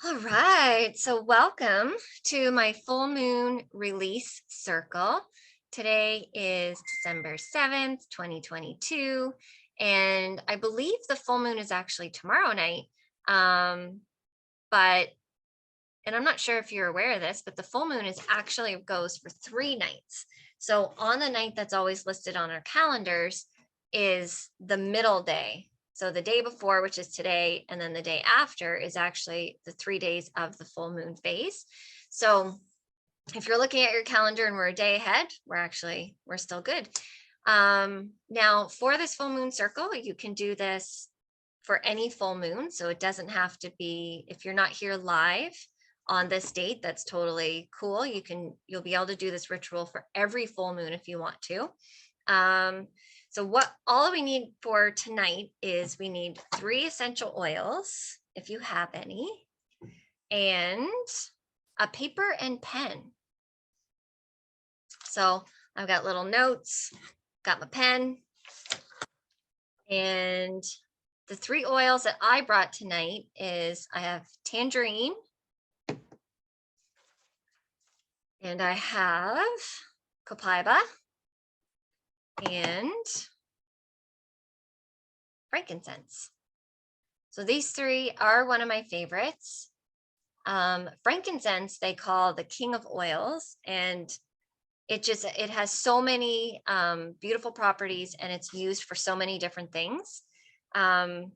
All right, so welcome to my full moon release circle. Today is December 7th, 2022, and I believe the full moon is actually tomorrow night. Um, but and I'm not sure if you're aware of this, but the full moon is actually goes for 3 nights. So on the night that's always listed on our calendars is the middle day. So the day before, which is today, and then the day after is actually the 3 days of the full moon phase. So if you're looking at your calendar and we're a day ahead, we're still good. Now for this full moon circle, you can do this for any full moon. So it doesn't have to be, if you're not here live on this date, that's totally cool. You'll be able to do this ritual for every full moon if you want to. So what all we need for tonight is we need 3 essential oils, if you have any, and a paper and pen. So I've got little notes, got my pen, and the 3 oils that I brought tonight is I have tangerine, and I have copaiba and frankincense. So these three are one of my favorites. Frankincense they call the king of oils, and it has so many beautiful properties, and it's used for so many different things. One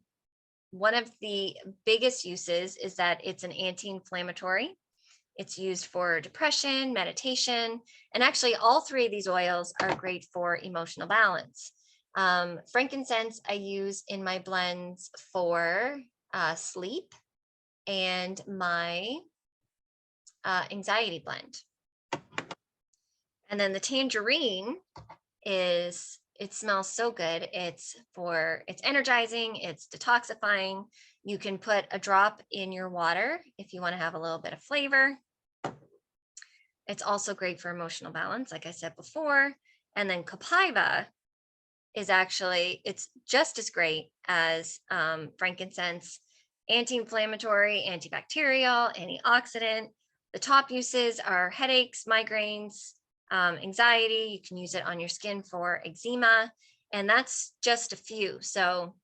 of the biggest uses is that it's an anti-inflammatory. It's used for depression, meditation, and actually all three of these oils are great for emotional balance. Frankincense I use in my blends for sleep and my anxiety blend. And then the tangerine it smells so good. It's energizing, it's detoxifying. You can put a drop in your water if you want to have a little bit of flavor. It's also great for emotional balance, like I said before. And then copaiba it's just as great as frankincense, anti-inflammatory, antibacterial, antioxidant. The top uses are headaches, migraines, anxiety. You can use it on your skin for eczema, and that's just a few. So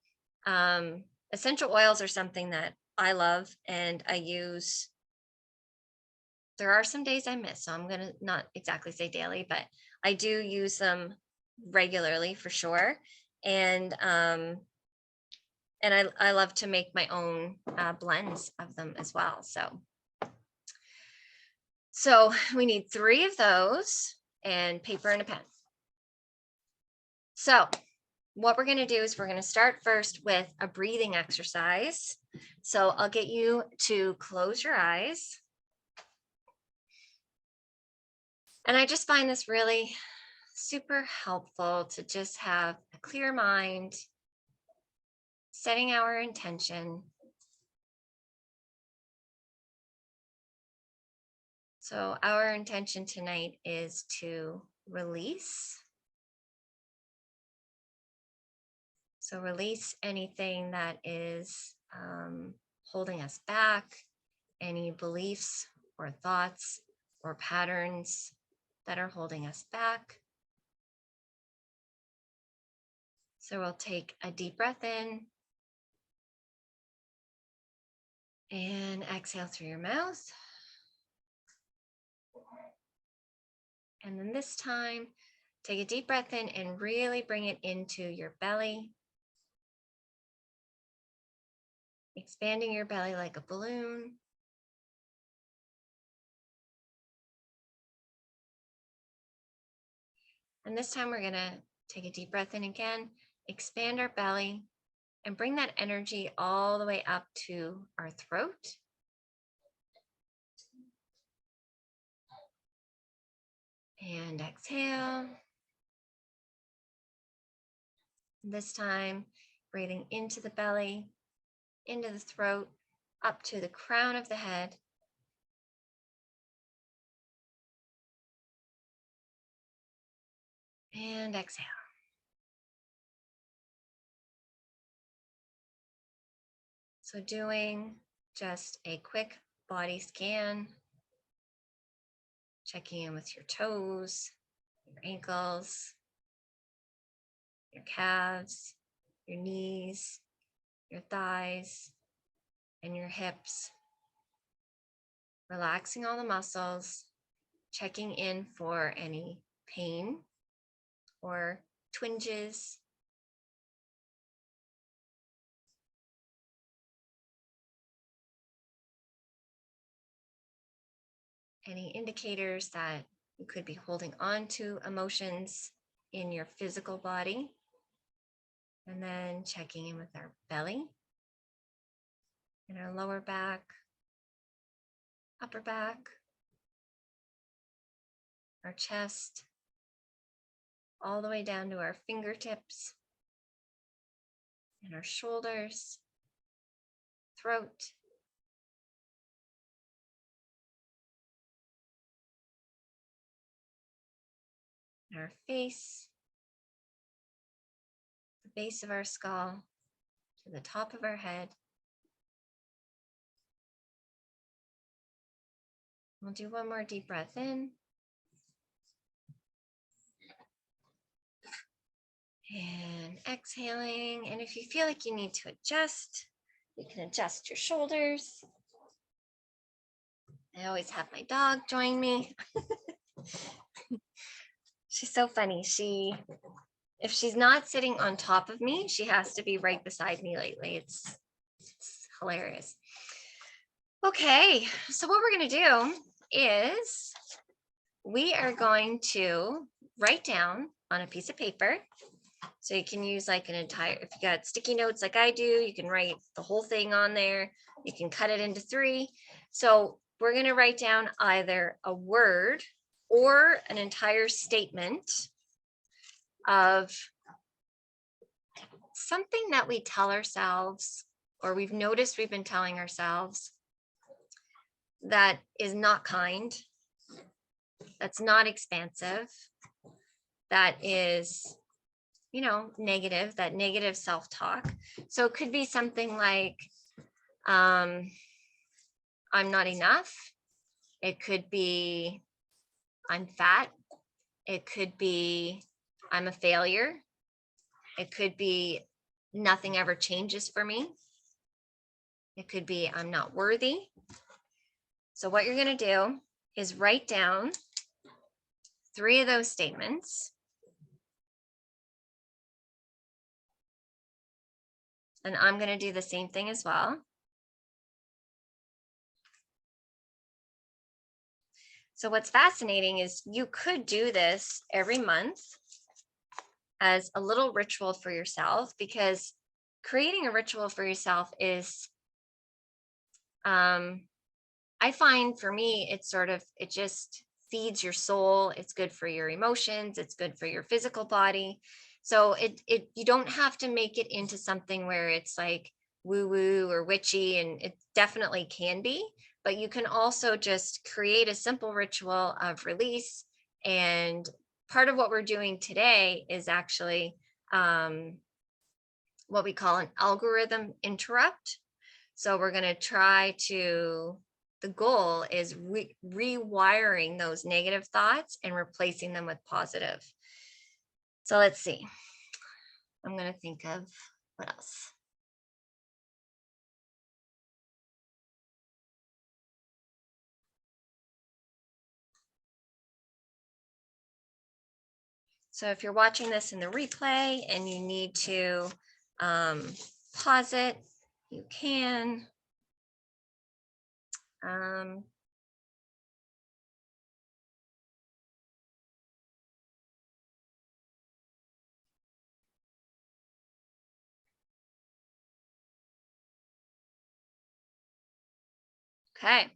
essential oils are something that I love and I use. There are some days I miss, so I'm going to not exactly say daily, but I do use them regularly for sure. And I love to make my own blends of them as well. So we need 3 of those and paper and a pen. So what we're going to do is we're going to start first with a breathing exercise. So I'll get you to close your eyes. And I just find this really super helpful to just have a clear mind, setting our intention. So our intention tonight is to release. So release anything that is holding us back, any beliefs or thoughts or patterns that are holding us back. So we'll take a deep breath in and exhale through your mouth. And then this time, take a deep breath in and really bring it into your belly, expanding your belly like a balloon. And this time we're going to take a deep breath in again, expand our belly, and bring that energy all the way up to our throat. And exhale. This time, breathing into the belly, into the throat, up to the crown of the head. And exhale. So doing just a quick body scan, checking in with your toes, your ankles, your calves, your knees, your thighs, and your hips. Relaxing all the muscles, checking in for any pain or twinges. Any indicators that you could be holding on to emotions in your physical body. And then checking in with our belly and our lower back, upper back, our chest, all the way down to our fingertips and our shoulders, throat, our face, the base of our skull, to the top of our head. We'll do one more deep breath in. And exhaling. And if you feel like you need to adjust, you can adjust your shoulders. I always have my dog join me. She's so funny. If she's not sitting on top of me, she has to be right beside me lately. It's hilarious. Okay, so what we're going to do is we are going to write down on a piece of paper. So you can use like an entire, if you got sticky notes like I do, you can write the whole thing on there. You can cut it into 3. So we're going to write down either a word or an entire statement of something that we tell ourselves or we've noticed we've been telling ourselves that is not kind, that's not expansive, that is, you know, negative, that negative self-talk. So it could be something like, I'm not enough. It could be, I'm fat. It could be, I'm a failure. It could be, nothing ever changes for me. It could be, I'm not worthy. So what you're going to do is write down 3 of those statements. And I'm going to do the same thing as well. So what's fascinating is you could do this every month as a little ritual for yourself, because creating a ritual for yourself is, I find for me, it's sort of, it just feeds your soul. It's good for your emotions. It's good for your physical body. So you don't have to make it into something where it's like woo woo or witchy, and it definitely can be, but you can also just create a simple ritual of release. And part of what we're doing today is actually what we call an algorithm interrupt. So we're going to try to, the goal is rewiring those negative thoughts and replacing them with positive. So let's see. I'm going to think of what else. So if you're watching this in the replay and you need to pause it, you can. Okay.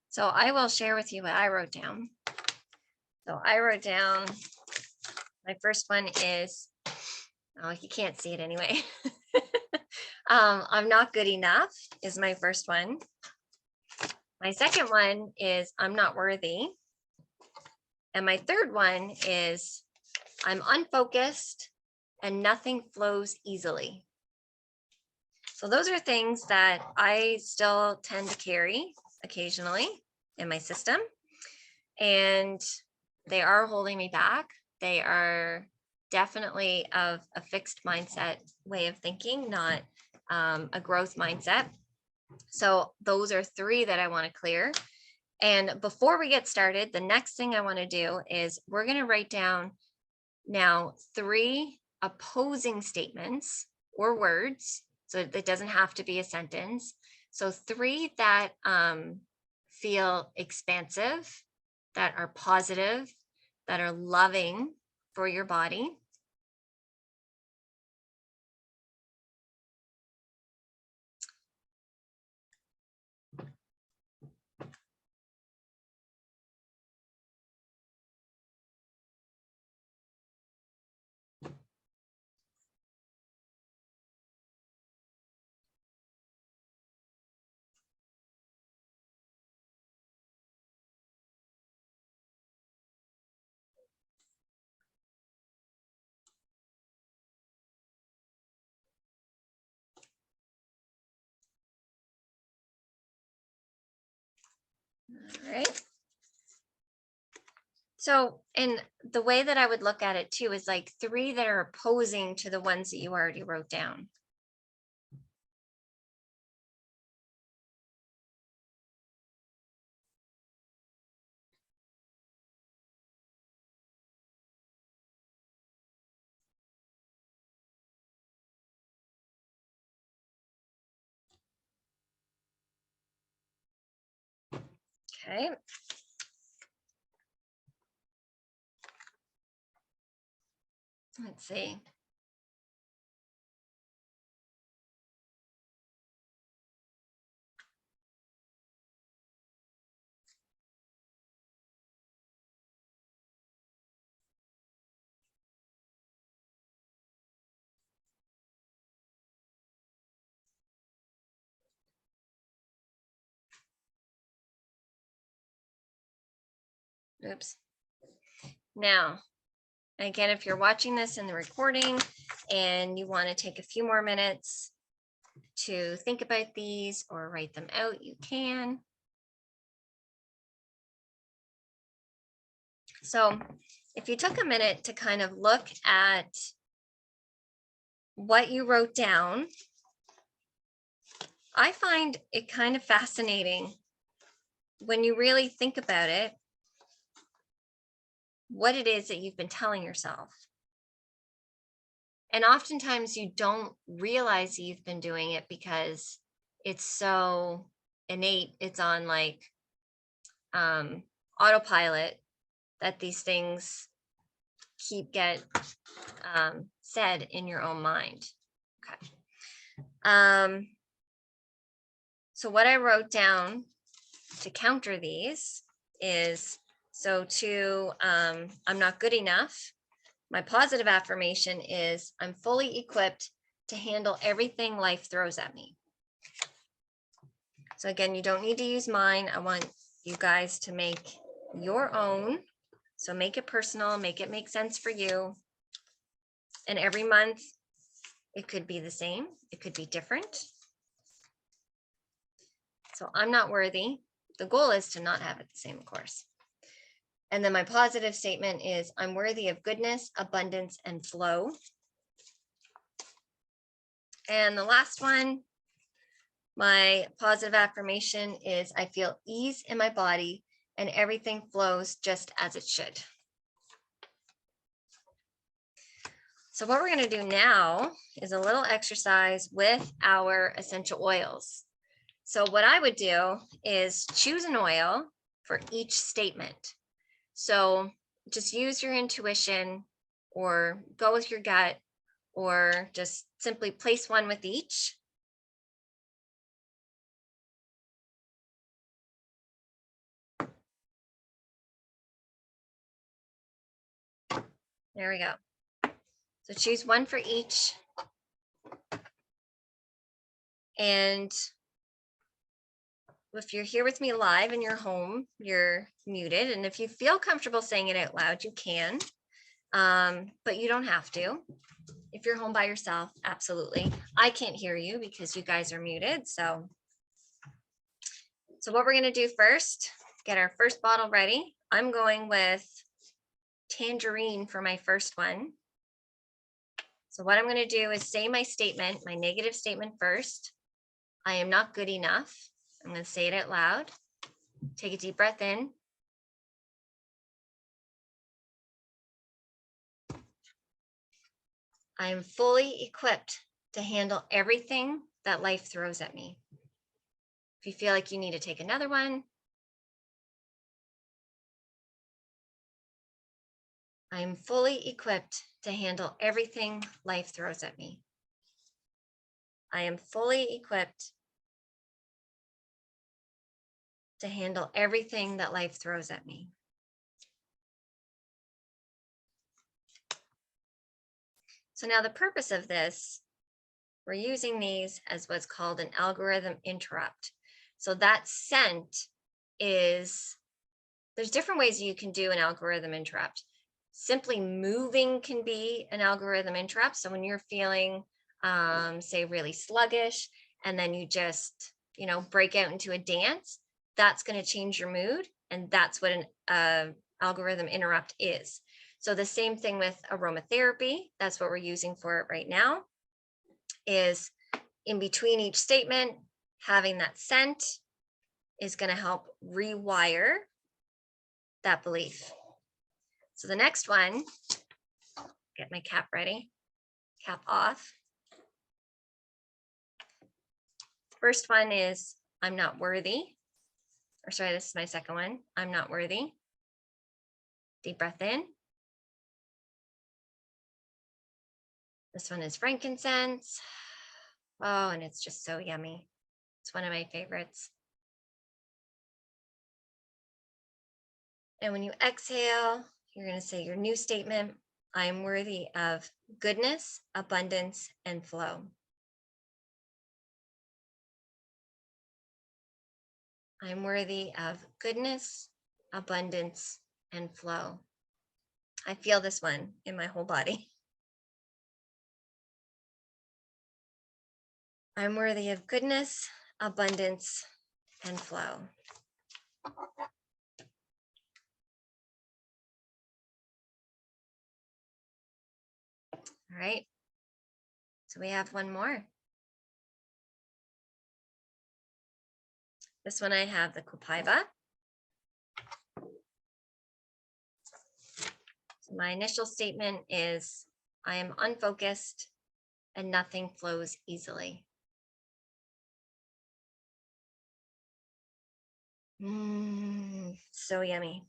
So I will share with you what I wrote down. So I wrote down, my first one is, oh, you can't see it anyway. I'm not good enough is my first one. My second one is I'm not worthy. And my third one is I'm unfocused and nothing flows easily. So those are things that I still tend to carry occasionally in my system, and they are holding me back. They are definitely of a fixed mindset way of thinking, not a growth mindset. So those are 3 that I want to clear. And before we get started, the next thing I want to do is we're going to write down now 3 opposing statements or words. So it doesn't have to be a sentence. So 3 that feel expansive, that are positive, that are loving for your body. All right. So, and the way that I would look at it too is like 3 that are opposing to the ones that you already wrote down. Okay. Let's see. Oops. Now, again, if you're watching this in the recording and you want to take a few more minutes to think about these or write them out, you can. So if you took a minute to kind of look at what you wrote down, I find it kind of fascinating when you really think about it, what it is that you've been telling yourself. And oftentimes you don't realize that you've been doing it because it's so innate. It's on like autopilot that these things get said in your own mind. Okay. So what I wrote down to counter these is, so to I'm not good enough. My positive affirmation is I'm fully equipped to handle everything life throws at me. So again, you don't need to use mine. I want you guys to make your own. So make it personal, make it make sense for you. And every month it could be the same, it could be different. So I'm not worthy. The goal is to not have it the same, of course. And then my positive statement is I'm worthy of goodness, abundance, and flow. And the last one, my positive affirmation is I feel ease in my body and everything flows just as it should. So what we're going to do now is a little exercise with our essential oils. So what I would do is choose an oil for each statement. So just use your intuition or go with your gut or just simply place one with each. There we go. So choose one for each. And if you're here with me live in your home, you're muted. And if you feel comfortable saying it out loud, you can. But you don't have to. If you're home by yourself, absolutely. I can't hear you because you guys are muted. So what we're going to do first, get our first bottle ready. I'm going with tangerine for my first one. So what I'm going to do is say my statement, my negative statement first. I am not good enough. I'm going to say it out loud. Take a deep breath in. I am fully equipped to handle everything that life throws at me. If you feel like you need to take another one, I am fully equipped to handle everything life throws at me. I am fully equipped to handle everything that life throws at me. So now the purpose of this, we're using these as what's called an algorithm interrupt. So that scent is, there's different ways you can do an algorithm interrupt. Simply moving can be an algorithm interrupt. So when you're feeling, say, really sluggish, and then you just, break out into a dance, that's going to change your mood. And that's what an algorithm interrupt is. So the same thing with aromatherapy. That's what we're using for it right now, is in between each statement, having that scent is going to help rewire that belief. So the next one, get my cap ready, cap off. First one is I'm not worthy. Or sorry, this is my second one. I'm not worthy. Deep breath in. This one is frankincense. Oh, and it's just so yummy. It's one of my favorites. And when you exhale, you're going to say your new statement. I am worthy of goodness, abundance, and flow. I'm worthy of goodness, abundance, and flow. I feel this one in my whole body. I'm worthy of goodness, abundance, and flow. All right. So we have one more. This one I have the Copaiba. So my initial statement is I am unfocused and nothing flows easily. So yummy.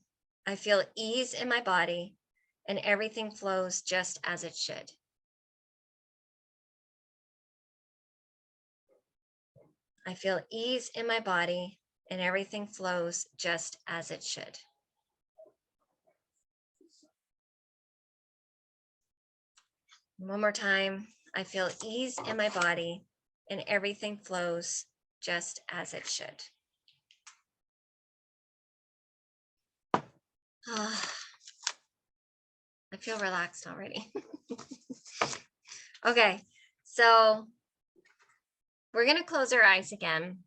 I feel ease in my body and everything flows just as it should. I feel ease in my body and everything flows just as it should. One more time. I feel ease in my body and everything flows just as it should. I feel relaxed already. Okay, so we're going to close our eyes again.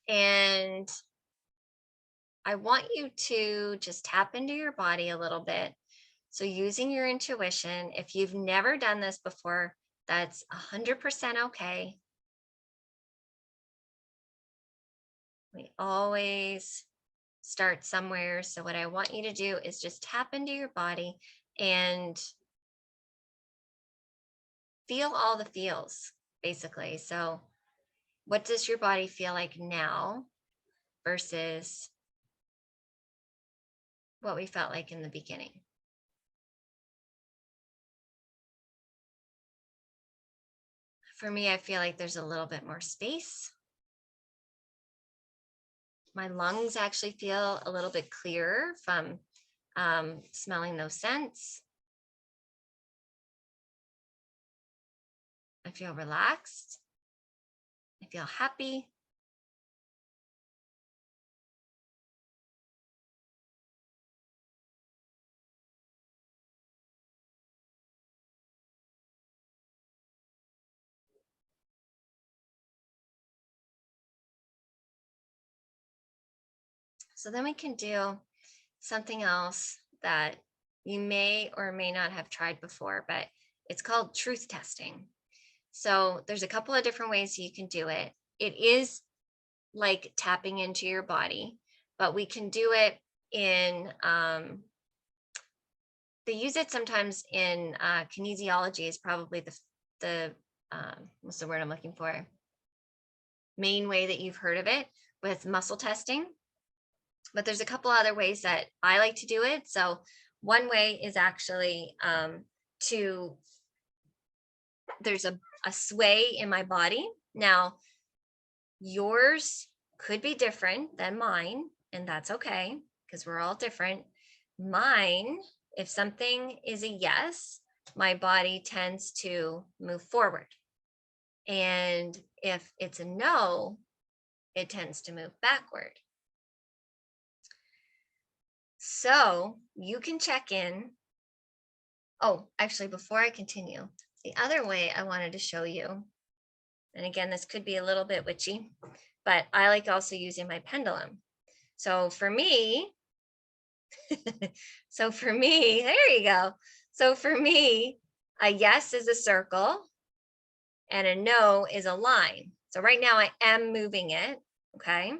And I want you to just tap into your body a little bit. So using your intuition, if you've never done this before, that's 100% okay. We always start somewhere. So what I want you to do is just tap into your body and feel all the feels, basically. So what does your body feel like now versus what we felt like in the beginning? For me, I feel like there's a little bit more space. My lungs actually feel a little bit clearer from smelling those scents. I feel relaxed. I feel happy. So then we can do something else that you may or may not have tried before, but it's called truth testing. So there's a couple of different ways you can do it. It is like tapping into your body, but we can do it in, they use it sometimes in kinesiology is probably the what's the word I'm looking for? Main way that you've heard of it with muscle testing. But there's a couple other ways that I like to do it. So one way is actually to, there's a sway in my body. Now, yours could be different than mine, and that's okay because we're all different. Mine, if something is a yes, my body tends to move forward. And if it's a no, it tends to move backward. So you can check in. Oh, actually, before I continue, the other way I wanted to show you, and again, this could be a little bit witchy, but I like also using my pendulum. So for me, there you go. So for me, a yes is a circle and a no is a line. So right now I am moving it, okay?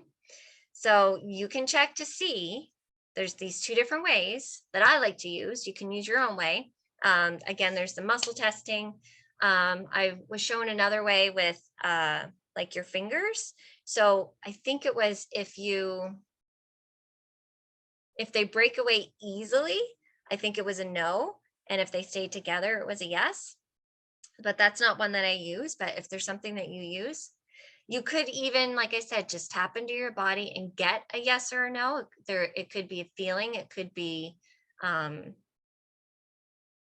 So you can check to see, there's these two different ways that I like to use. You can use your own way. Again, there's the muscle testing. I was shown another way with like your fingers. So I think it was if they break away easily, I think it was a no. And if they stay together, it was a yes. But that's not one that I use. But if there's something that you use, you could even, like I said, just tap into your body and get a yes or a no. It could be a feeling, it could be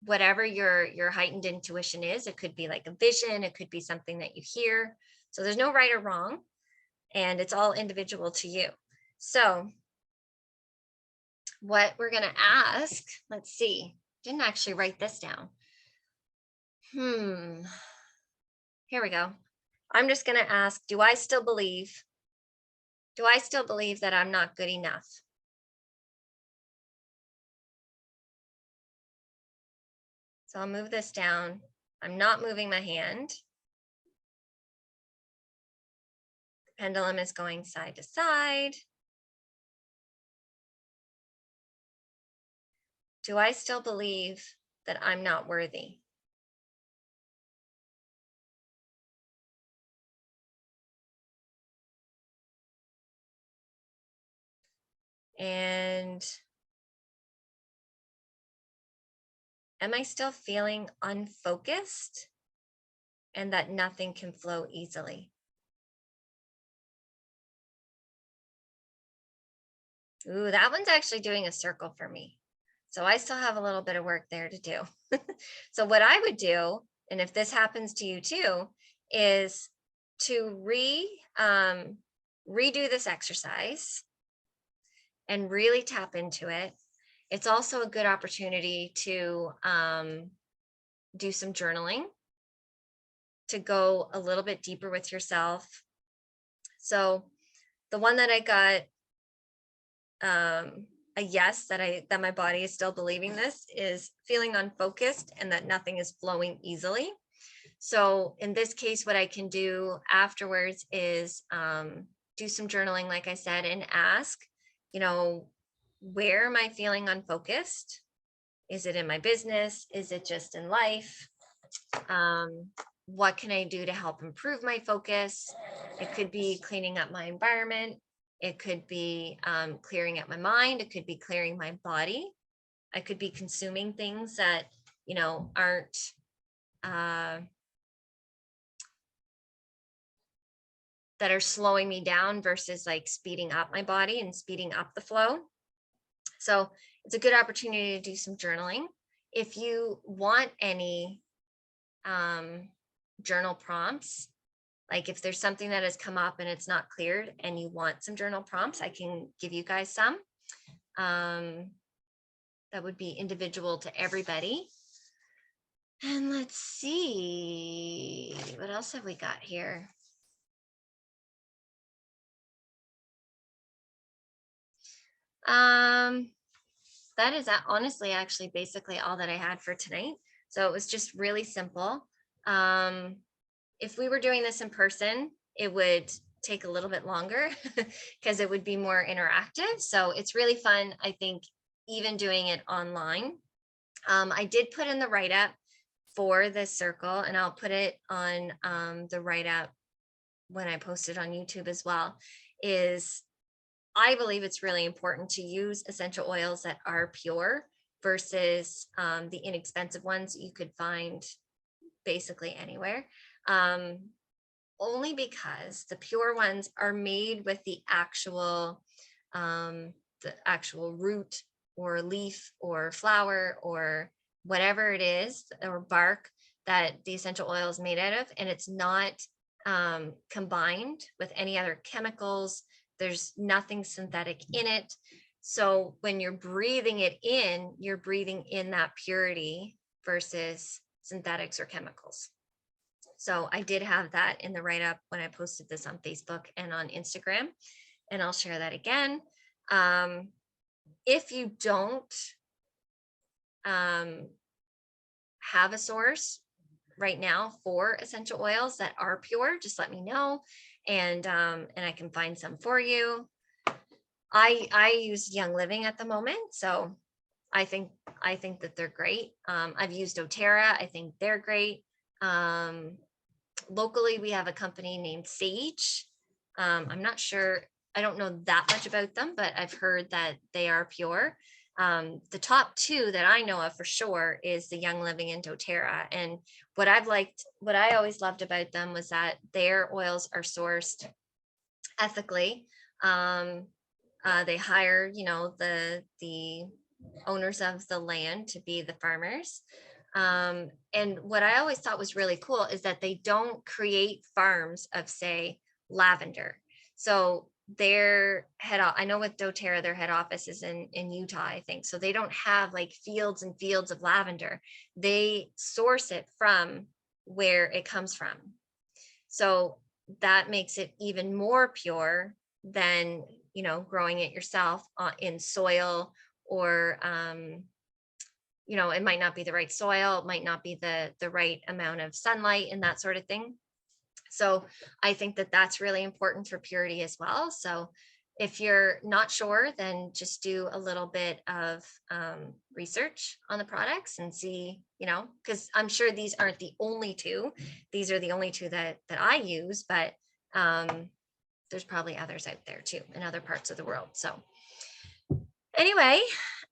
whatever your heightened intuition is. It could be like a vision, it could be something that you hear. So there's no right or wrong, and it's all individual to you. So what we're going to ask, let's see, didn't actually write this down. Here we go. I'm just going to ask, do I still believe that I'm not good enough? So I'll move this down. I'm not moving my hand. The pendulum is going side to side. Do I still believe that I'm not worthy? And am I still feeling unfocused and that nothing can flow easily? Ooh, that one's actually doing a circle for me. So I still have a little bit of work there to do. So what I would do, and if this happens to you too, is to redo this exercise and really tap into it. It's also a good opportunity to do some journaling, to go a little bit deeper with yourself. So the one that I got a yes, that my body is still believing this, is feeling unfocused and that nothing is flowing easily. So in this case, what I can do afterwards is do some journaling, like I said, and ask, where am I feeling unfocused? Is it in my business? Is it just in life? What can I do to help improve my focus? It could be cleaning up my environment. It could be clearing up my mind. It could be clearing my body. I could be consuming things that, aren't that are slowing me down versus like speeding up my body and speeding up the flow. So it's a good opportunity to do some journaling. If you want any journal prompts, like if there's something that has come up and it's not cleared and you want some journal prompts, I can give you guys some. That would be individual to everybody. And let's see, what else have we got here? That is honestly actually basically all that I had for tonight. So it was just really simple. If we were doing this in person, it would take a little bit longer because it would be more interactive. So it's really fun, I think, even doing it online. I did put in the write-up for this circle, and I'll put it on the write-up when I post it on YouTube as well, is I believe it's really important to use essential oils that are pure versus the inexpensive ones you could find basically anywhere. Only because the pure ones are made with the actual root or leaf or flower or whatever it is, or bark that the essential oil is made out of, and it's not combined with any other chemicals. There's nothing synthetic in it. So when you're breathing it in, you're breathing in that purity versus synthetics or chemicals. So I did have that in the write-up when I posted this on Facebook and on Instagram, and I'll share that again. If you don't have a source right now for essential oils that are pure, just let me know, and I can find some for you. I use Young Living at the moment, so I think that they're great. I've used doTERRA. I think they're great. Locally, we have a company named Sage. I'm not sure, I don't know that much about them, but I've heard that they are pure. The top two that I know of for sure is the Young Living and doTERRA. And what I always loved about them was that their oils are sourced ethically. They hire, the owners of the land to be the farmers. And what I always thought was really cool is that they don't create farms of, say, lavender. So I know with doTERRA, their head office is in Utah, I think. So they don't have like fields and fields of lavender. They source it from where it comes from. So that makes it even more pure than, growing it yourself in soil, or it might not be the right soil, it might not be the right amount of sunlight and that sort of thing. So I think that that's really important for purity as well. So if you're not sure, then just do a little bit of research on the products and see, because I'm sure these aren't the only two. These are the only two that I use, but there's probably others out there too in other parts of the world. So anyway,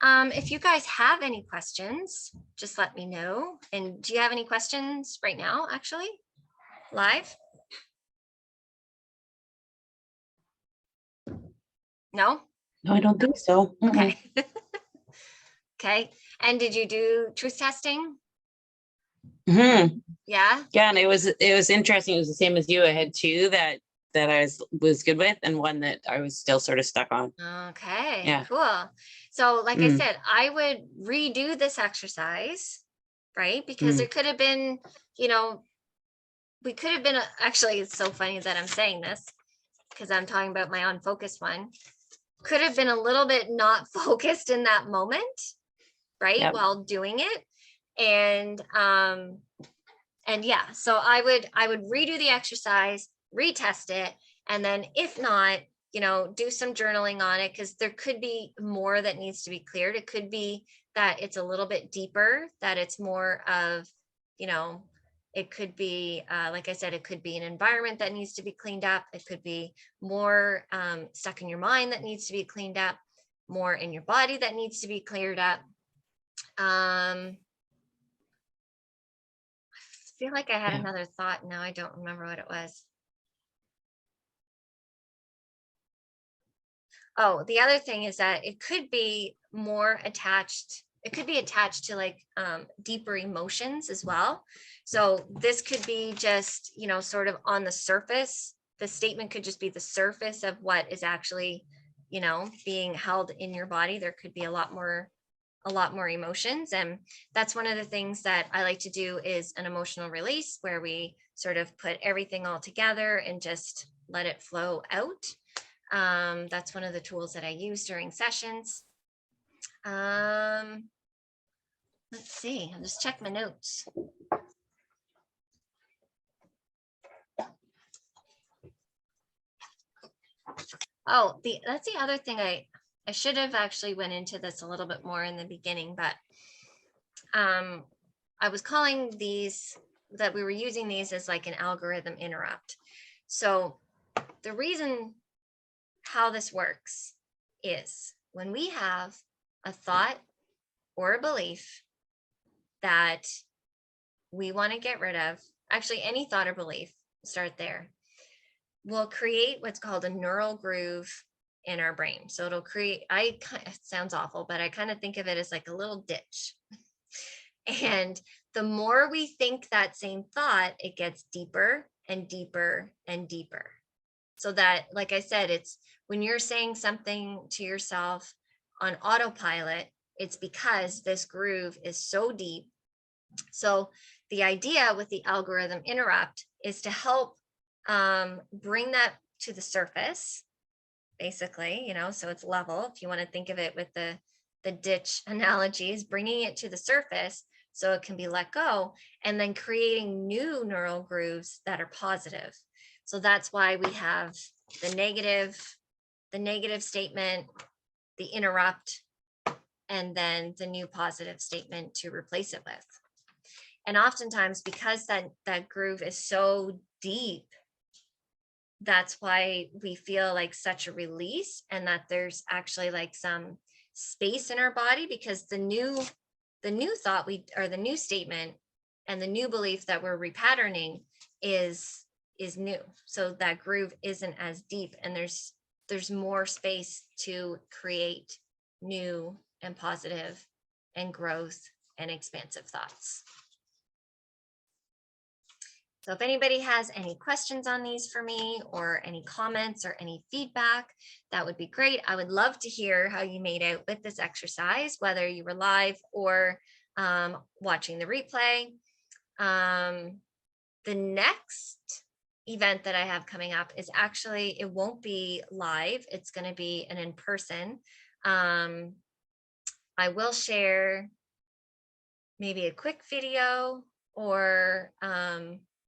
if you guys have any questions, just let me know. And do you have any questions right now, actually, live? No? No, I don't think so. Okay. Okay. And did you do truth testing? Mm-hmm. Yeah. Yeah, and it was interesting. It was the same as you. I had two that I was good with, and one that I was still sort of stuck on. Okay. Yeah. Cool. So like I said, I would redo this exercise, right? Because there could have been, we could have been, actually, it's so funny that I'm saying this because I'm talking about my unfocused one. Could have been a little bit not focused in that moment, right? Yep. While doing it. And yeah, so I would redo the exercise, retest it, and then if not, do some journaling on it, because there could be more that needs to be cleared. It could be that it's a little bit deeper, that it's more of, it could be, like I said, it could be an environment that needs to be cleaned up. It could be more stuck in your mind that needs to be cleaned up, more in your body that needs to be cleared up. I feel like I had another thought. Now I don't remember what it was. Oh, the other thing is that it could be more attached. It could be attached to like deeper emotions as well. So this could be just, sort of on the surface. The statement could just be the surface of what is actually, being held in your body. There could be a lot more emotions. And that's one of the things that I like to do, is an emotional release, where we sort of put everything all together and just let it flow out. That's one of the tools that I use during sessions. Let's see, I'll just check my notes. Oh, that's the other thing I should have actually went into this a little bit more in the beginning, but I was calling these, that we were using these as like an algorithm interrupt. So the reason how this works is when we have a thought or a belief that we want to get rid of, actually any thought or belief, start there, will create what's called a neural groove in our brain. So it'll create, it sounds awful, but I kind of think of it as like a little ditch. And the more we think that same thought, it gets deeper and deeper and deeper. So that, like I said, it's when you're saying something to yourself on autopilot, it's because this groove is so deep. So the idea with the algorithm interrupt is to help bring that to the surface, basically, so it's level. If you want to think of it with the ditch analogies, bringing it to the surface so it can be let go, and then creating new neural grooves that are positive. So that's why we have the negative statement, the interrupt, and then the new positive statement to replace it with. And oftentimes, because that groove is so deep, that's why we feel like such a release, and that there's actually like some space in our body, because the new thought or the new statement and the new belief that we're repatterning is new. So that groove isn't as deep, and there's more space to create new and positive and growth and expansive thoughts. So if anybody has any questions on these for me, or any comments or any feedback, that would be great. I would love to hear how you made out with this exercise, whether you were live or watching the replay. The next event that I have coming up is actually, it won't be live. It's going to be an in-person. I will share maybe a quick video or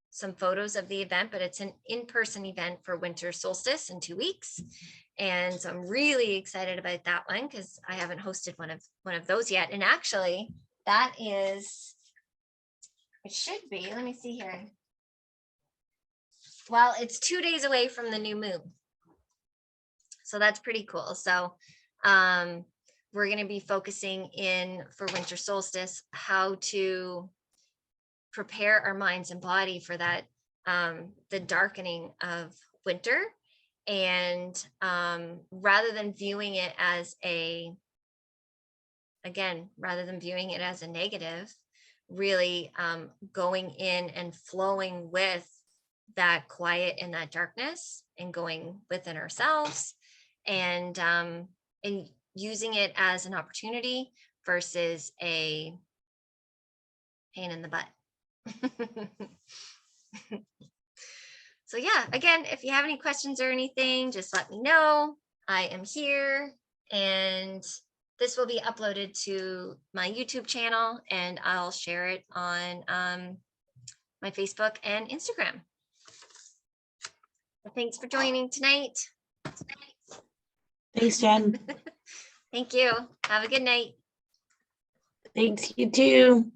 some photos of the event, but it's an in-person event for winter solstice in 2 weeks. And so I'm really excited about that one, because I haven't hosted one of those yet. And actually that is, it should be, let me see here. Well, it's 2 days away from the new moon. So that's pretty cool. So we're going to be focusing in for winter solstice, how to prepare our minds and body for that, the darkening of winter. And rather than viewing it as a negative, really going in and flowing with that quiet and that darkness, and going within ourselves, and using it as an opportunity versus a pain in the butt. So yeah, again, if you have any questions or anything, just let me know. I am here, and this will be uploaded to my YouTube channel, and I'll share it on my Facebook and Instagram. So thanks for joining tonight. Thanks, Jen. Thank you. Have a good night. Thanks, you too.